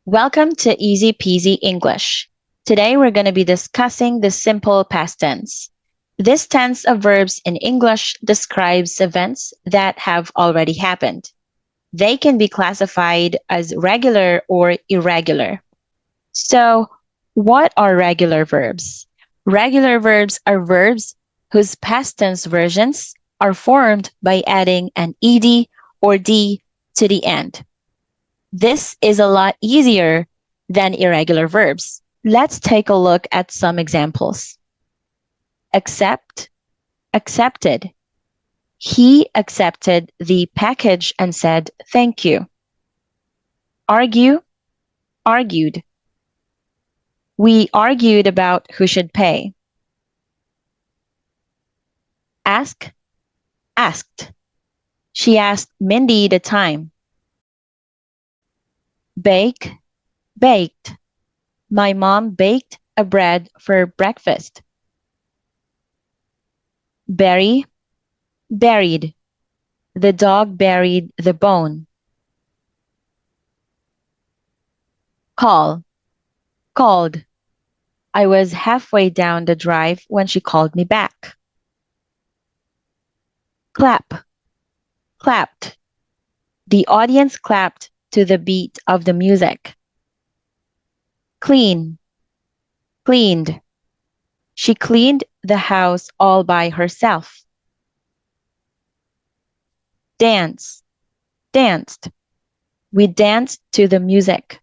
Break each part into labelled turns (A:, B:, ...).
A: Welcome to Easy Peasy English. Today we're going to be discussing the simple past tense. This tense of verbs in English describes events that have already happened. They can be classified as regular or irregular. So, what are regular verbs? Regular verbs are verbs whose past tense versions are formed by adding an ed or d to the end. This is a lot easier than irregular verbs. Let's take a look at some examples. Accept, accepted. He accepted the package and said thank you. Argue, argued. We argued about who should pay. Ask, asked. She asked Mindy the time. Bake, baked. My mom baked a bread for breakfast. Bury, buried. The dog buried the bone. Call, called. I was halfway down the drive when she called me back. Clap, clapped. The audience clapped to the beat of the music. Clean, cleaned. She cleaned the house all by herself. Dance, danced. We danced to the music.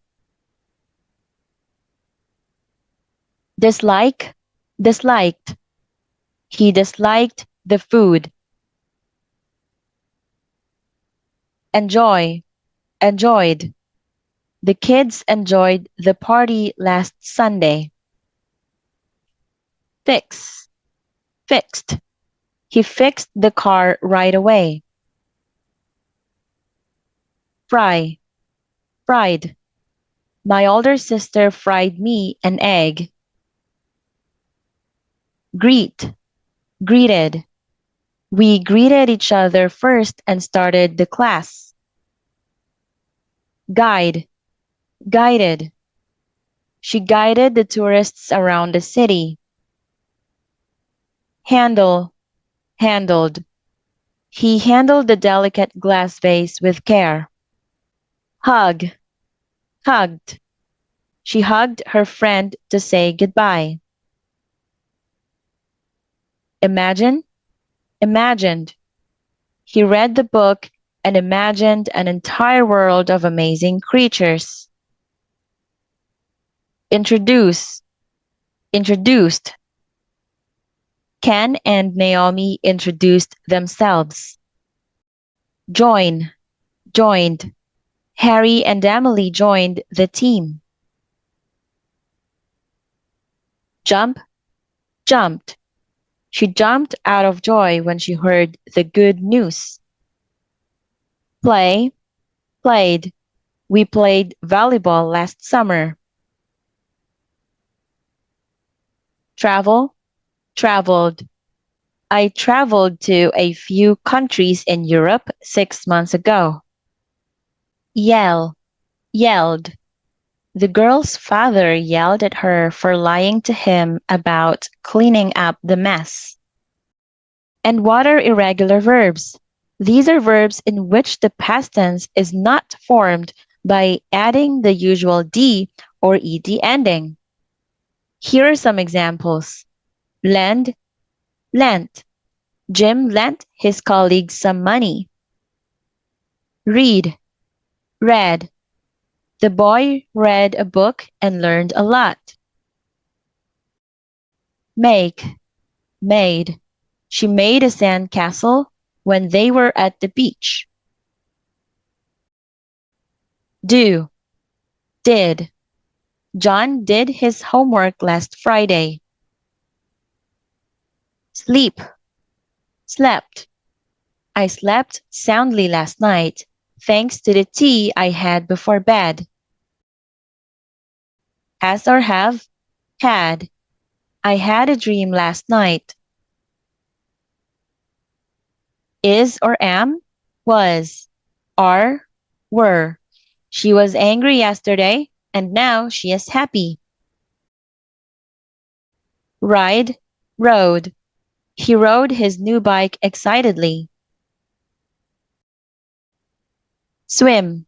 A: Dislike, disliked. He disliked the food. Enjoy, enjoyed. The kids enjoyed the party last Sunday. Fix, fixed. He fixed the car right away. Fry, fried. My older sister fried me an egg. Greet, greeted. We greeted each other first and started the class. Guide, guided. She guided the tourists around the city. Handle, handled. He handled the delicate glass vase with care. Hug, hugged. She hugged her friend to say goodbye. Imagine, imagined. He read the book and imagined an entire world of amazing creatures. Introduce, introduced. Ken and Naomi introduced themselves. Join, joined. Harry and Emily joined the team. Jump, jumped. She jumped out of joy when she heard the good news. Play, played. We played volleyball last summer. Travel, traveled. I traveled to a few countries in Europe 6 months ago. Yell, yelled. The girl's father yelled at her for lying to him about cleaning up the mess. And what are irregular verbs? These are verbs in which the past tense is not formed by adding the usual d or ed ending. Here are some examples. Lend, lent. Jim lent his colleagues some money. Read, read. The boy read a book and learned a lot. Make, made. She made a sand castle when they were at the beach. Do, did. John did his homework last Friday. Sleep, slept. I slept soundly last night, thanks to the tea I had before bed. Has or have, had. I had a dream last night. Is or am, was. Are, were. She was angry yesterday. and now she is happy. Ride, rode. He rode his new bike excitedly. Swim,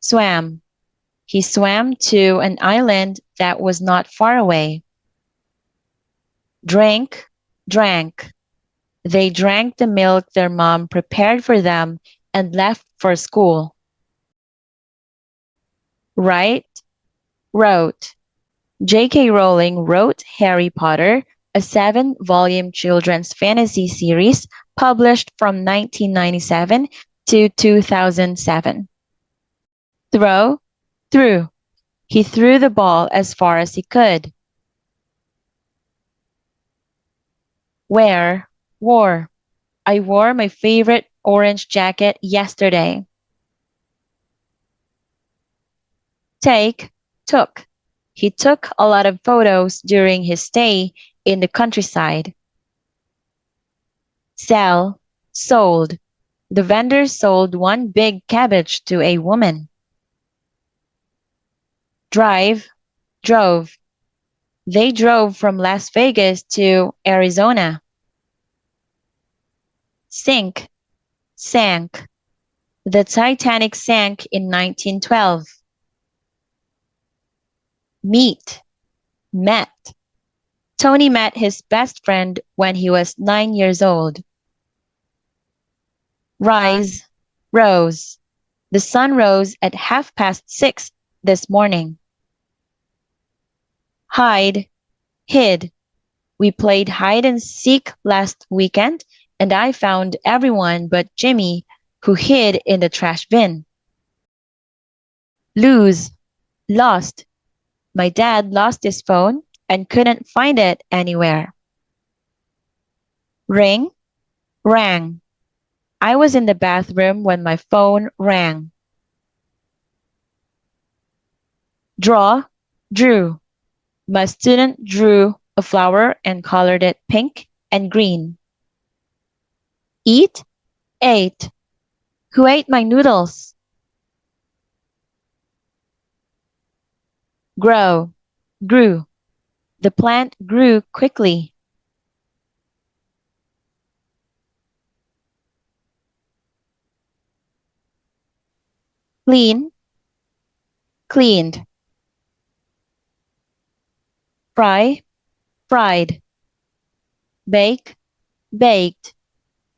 A: swam. He swam to an island that was not far away. Drink, drank. They drank the milk their mom prepared for them and left for school. Write, wrote. J.K. Rowling wrote Harry Potter, a 7-volume children's fantasy series published from 1997 to 2007. Throw, threw. He threw the ball as far as he could. Wear, wore. I wore my favorite orange jacket yesterday. Take, took. He took a lot of photos during his stay in the countryside. Sell, sold. The vendor sold one big cabbage to a woman. Drive, drove. They drove from Las Vegas to Arizona. Sink, sank. The Titanic sank in 1912. Meet, met. Tony met his best friend when he was 9 years old. Rise, rose. The sun rose at 6:30 this morning. Hide, hid. We played hide and seek last weekend, and I found everyone but Jimmy, who hid in the trash bin. Lose, lost. My dad lost his phone and couldn't find it anywhere. Ring, rang. I was in the bathroom when my phone rang. Draw, drew. My student drew a flower and colored it pink and green. Eat, ate. Who ate my noodles? Grow, grew. The plant grew quickly. Clean, cleaned. Fry, fried. Bake, baked.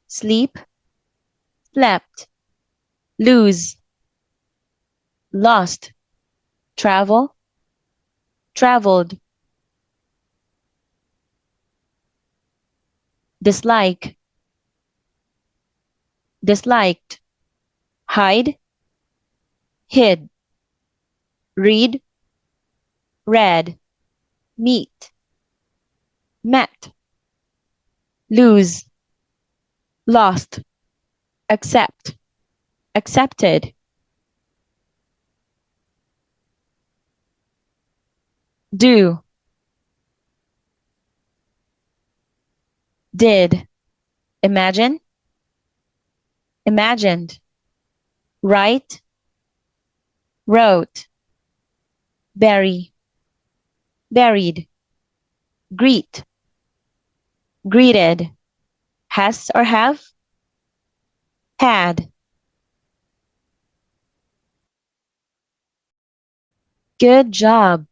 A: Sleep, slept. Lose, lost. Travel, traveled. Dislike, disliked. Hide, hid. Read, read. Meet, met. Lose, lost. Accept, accepted. Do, did. Imagine, imagined. Write, wrote. Bury, buried. Greet, greeted. Has or have? Had. Good job.